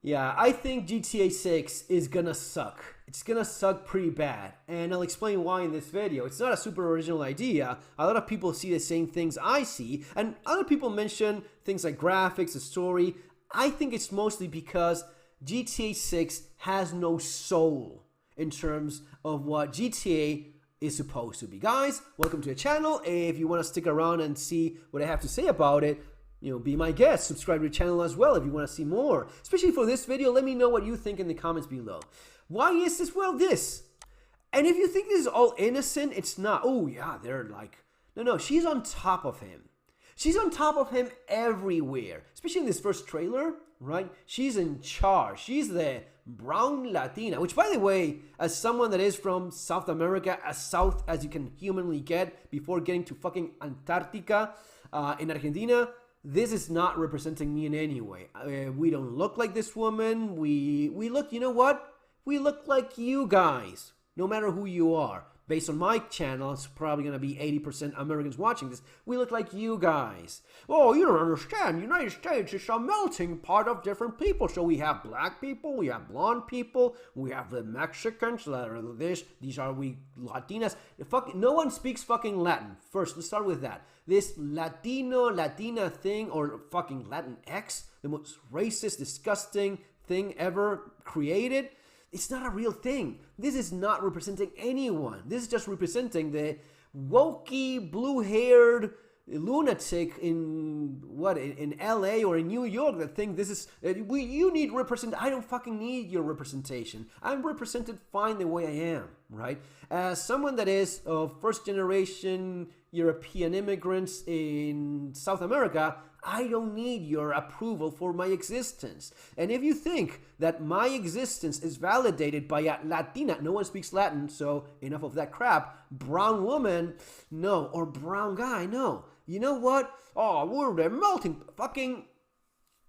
Yeah, I think GTA 6 is gonna suck. It's gonna suck pretty bad, and I'll explain why in this video. It's not a super original idea. A lot of people see the same things I see, and other people mention things like graphics, the story. I think it's mostly because GTA 6 has no soul in terms of what GTA is supposed to be. Guys, welcome to the channel. If you want to stick around and see what I have to say about it, be my guest. Subscribe to the channel as well if you want to see more. Especially for this video, let me know what you think in the comments below. Why is this? Well, this. And if you think this is all innocent, it's not. Oh, yeah, they're like... No, she's on top of him. She's on top of him everywhere. Especially in this first trailer, right? She's in charge. She's the brown Latina. Which, by the way, as someone that is from South America, as south as you can humanly get before getting to fucking Antarctica in Argentina... This is not representing me in any way. We don't look like this woman. We look, you know what? We look like you guys, no matter who you are. Based on my channel, it's probably going to be 80% Americans watching this. We look like you guys. Oh, you don't understand. United States is a melting pot of different people. So we have black people, we have blonde people, we have the Mexicans that are this. These are we Latinas. No one speaks fucking Latin. First, let's start with that. This Latina thing, or fucking Latinx, the most racist, disgusting thing ever created. It's not a real thing. This is not representing anyone. This is just representing the wokey, blue-haired lunatic in LA or in New York that think this is you need represent. I don't fucking need your representation. I'm represented fine the way I am, right? As someone that is of first-generation European immigrants in South America, I don't need your approval for my existence. And if you think that my existence is validated by a Latina, no one speaks Latin, so enough of that crap, brown woman, no, or brown guy, no. You know what? Oh, we're the melting, fucking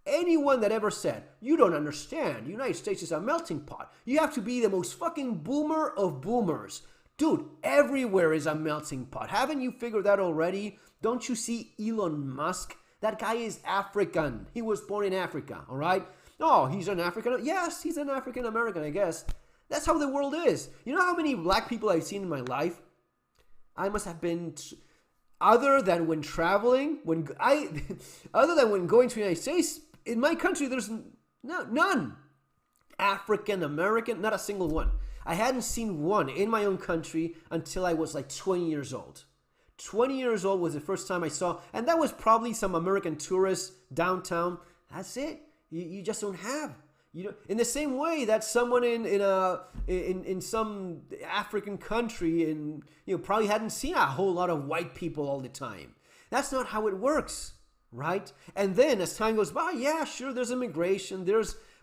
anyone that ever said, you don't understand, the United States is a melting pot. You have to be the most fucking boomer of boomers. Dude, everywhere is a melting pot. Haven't you figured that already? Don't you see Elon Musk? That guy is African. He was born in Africa, all right? Oh, he's an African. Yes, he's an African American, I guess. That's how the world is. You know how many black people I've seen in my life? I must have been, other than when traveling, other than when going to the United States, in my country, there's none. African American, not a single one. I hadn't seen one in my own country until I was like 20 years old. 20 years old was the first time I saw, and that was probably some American tourists downtown. That's it. You just don't have. In the same way that someone in some African country probably hadn't seen a whole lot of white people all the time. That's not how it works, right? And then as time goes by, yeah, sure, there's immigration,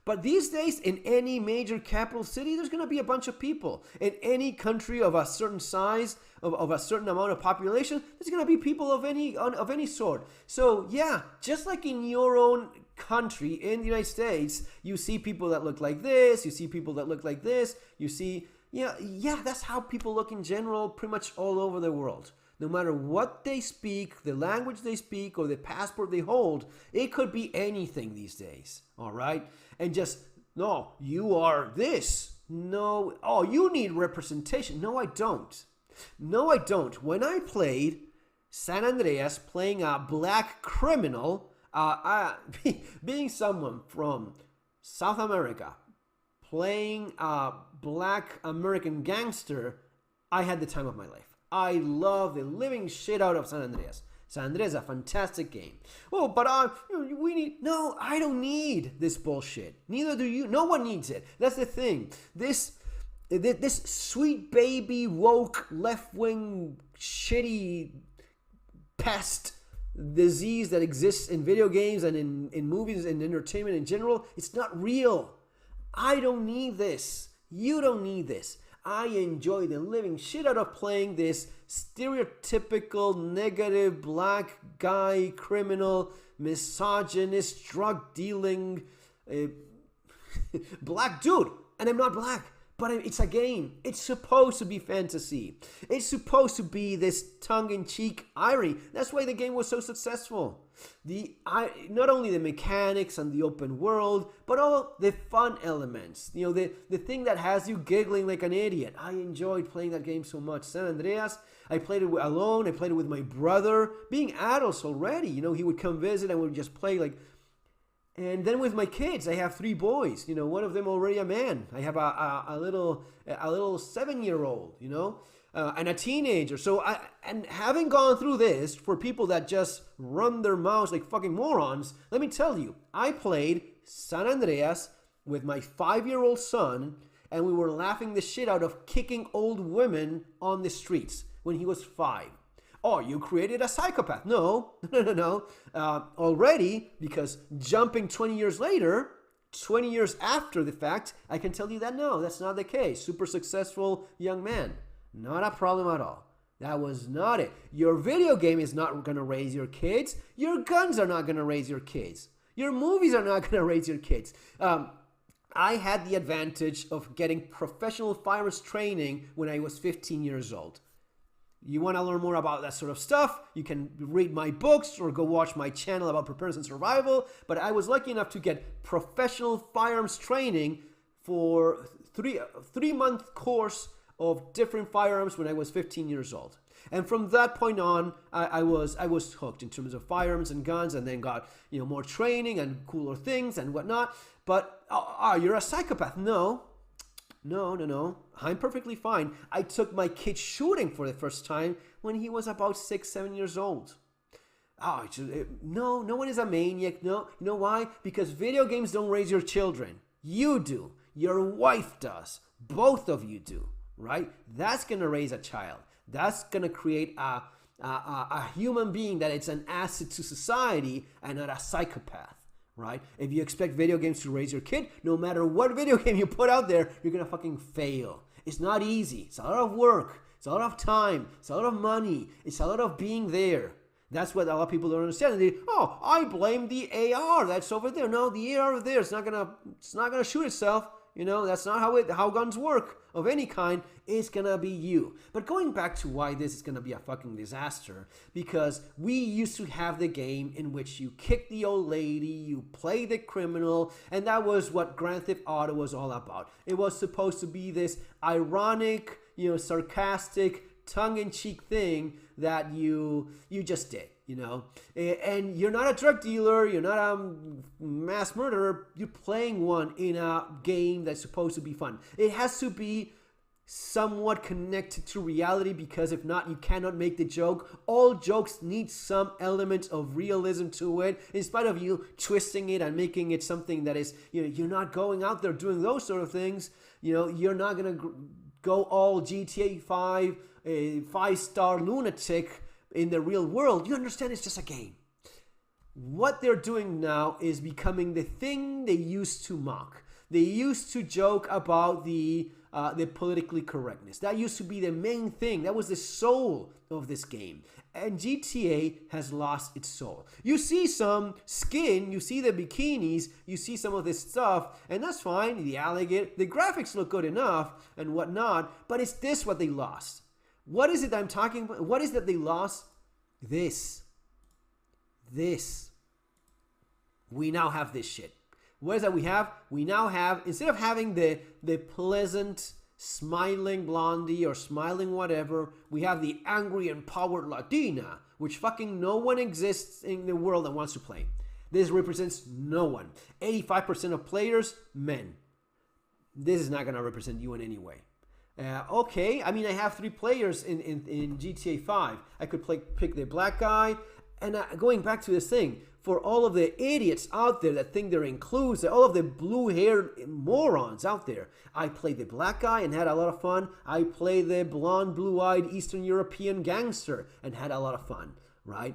but these days, in any major capital city, there's going to be a bunch of people. In any country of a certain size, of a certain amount of population, there's going to be people of any sort. So, yeah, just like in your own country, in the United States, you see people that look like this, you see people that look like this, you see, yeah, that's how people look in general, pretty much all over the world. No matter what they speak, the language they speak, or the passport they hold, it could be anything these days, all right? And just, no, you are this. No, oh, you need representation. No, I don't. No, I don't. When I played San Andreas, playing a black criminal, being someone from South America, playing a black American gangster, I had the time of my life. I love the living shit out of San Andreas. San Andreas is a fantastic game. Oh, but we need... No, I don't need this bullshit. Neither do you. No one needs it. That's the thing. This sweet baby woke left-wing shitty pest disease that exists in video games and in movies and entertainment in general, it's not real. I don't need this. You don't need this. I enjoy the living shit out of playing this stereotypical negative black guy, criminal, misogynist, drug dealing black dude. And I'm not black, But it's a game. It's supposed to be fantasy. It's supposed to be this tongue-in-cheek irony. That's why the game was so successful. Not only the mechanics and the open world, but all the fun elements. You know, the thing that has you giggling like an idiot. I enjoyed playing that game so much. San Andreas, I played it alone. I played it with my brother. Being adults already, you know, he would come visit and we would just play like... And then with my kids, I have 3 boys. You know, one of them already a man. I have a little 7-year-old. You know, and a teenager. So and having gone through this, for people that just run their mouths like fucking morons, let me tell you, I played San Andreas with my 5-year-old son, and we were laughing the shit out of kicking old women on the streets when he was 5. Oh, you created a psychopath. No. Already, because jumping 20 years later, 20 years after the fact, I can tell you that no, that's not the case. Super successful young man. Not a problem at all. That was not it. Your video game is not going to raise your kids. Your guns are not going to raise your kids. Your movies are not going to raise your kids. I had the advantage of getting professional firearms training when I was 15 years old. You want to learn more about that sort of stuff, you can read my books or go watch my channel about preparedness and survival. But I was lucky enough to get professional firearms training for 3-month course of different firearms when I was 15 years old. And from that point on, I was hooked in terms of firearms and guns, and then got, you know, more training and cooler things and whatnot. But you're a psychopath. No. I'm perfectly fine. I took my kid shooting for the first time when he was about 6-7 years old. No one is a maniac. No, you know why? Because video games don't raise your children. You do. Your wife does. Both of you do, right? That's going to raise a child. That's going to create a human being that it's an asset to society and not a psychopath. Right? If you expect video games to raise your kid, no matter what video game you put out there, you're gonna fucking fail. It's not easy. It's a lot of work. It's a lot of time. It's a lot of money. It's a lot of being there. That's what a lot of people don't understand. I blame the AR that's over there. No, the AR over there is not gonna shoot itself. You know, that's not how guns work of any kind. It's gonna be you. But going back to why this is gonna be a fucking disaster, because we used to have the game in which you kick the old lady, you play the criminal, and that was what Grand Theft Auto was all about. It was supposed to be this ironic, you know, sarcastic, tongue-in-cheek thing that you just did. You know, and you're not a drug dealer, you're not a mass murderer, you're playing one in a game that's supposed to be fun. It has to be somewhat connected to reality, because if not, you cannot make the joke. All jokes need some element of realism to it, in spite of you twisting it and making it something that is, you know, you're not going out there doing those sort of things. You know, you're not going to go all GTA 5, a 5-star lunatic in the real world. You understand, it's just a game. What they're doing now is becoming the thing they used to mock. They used to joke about the politically correctness. That used to be the main thing. That was the soul of this game. And GTA has lost its soul. You see some skin, you see the bikinis, you see some of this stuff, and that's fine. The alligator, the graphics look good enough and whatnot, but is this what they lost? What is it that I'm talking about? What is that they lost? This. We now have this shit. What is that we have? We now have, instead of having the pleasant, smiling blondie or smiling whatever, we have the angry, empowered Latina, which fucking no one exists in the world that wants to play. This represents no one. 85% of players, men. This is not going to represent you in any way. Okay, I mean, I have 3 players in GTA 5. I could pick the black guy. And going back to this thing, for all of the idiots out there that think they're inclusive, all of the blue-haired morons out there, I played the black guy and had a lot of fun. I played the blonde, blue-eyed Eastern European gangster and had a lot of fun, right?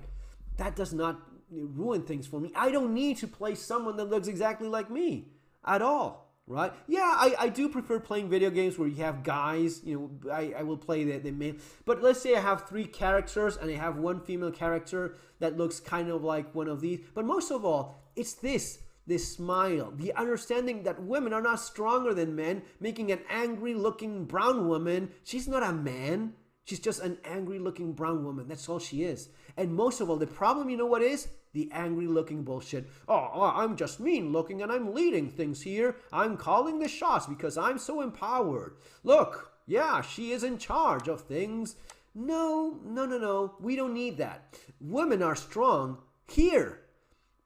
That does not ruin things for me. I don't need to play someone that looks exactly like me at all. Right? Yeah, I do prefer playing video games where you have guys. You know, I will play the male. But let's say I have 3 characters and I have 1 female character that looks kind of like one of these. But most of all, it's this. the smile, the understanding that women are not stronger than men, making an angry looking brown woman. She's not a man. She's just an angry looking brown woman. That's all she is. And most of all, the problem, you know what is? The angry looking bullshit. Oh, I'm just mean looking and I'm leading things here. I'm calling the shots because I'm so empowered. Look, yeah, she is in charge of things. No. We don't need that. Women are strong here.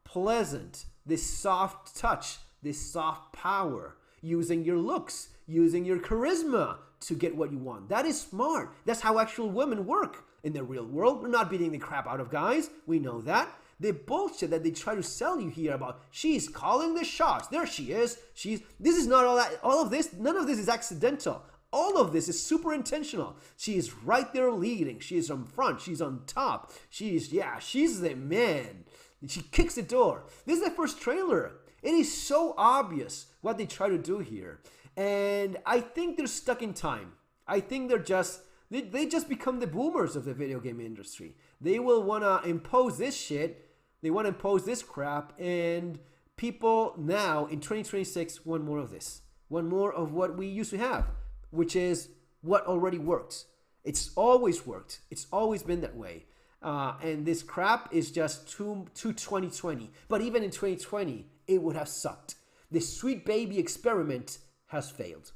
Pleasant. This soft touch. This soft power. Using your looks. Using your charisma to get what you want. That is smart. That's how actual women work in the real world. We're not beating the crap out of guys. We know that. The bullshit that they try to sell you here about she's calling the shots. There she is. This is not all that. All of this, none of this is accidental. All of this is super intentional. She is right there leading. She is on front. She's on top. She's the man. She kicks the door. This is the first trailer. It is so obvious what they try to do here. And I think they're stuck in time. I think they just become the boomers of the video game industry. They will want to impose this shit. They want to impose this crap. And people now in 2026 want more of this. Want more of what we used to have, which is what already works. It's always worked. It's always been that way. And this crap is just too 2020. But even in 2020, it would have sucked. The sweet baby experiment has failed.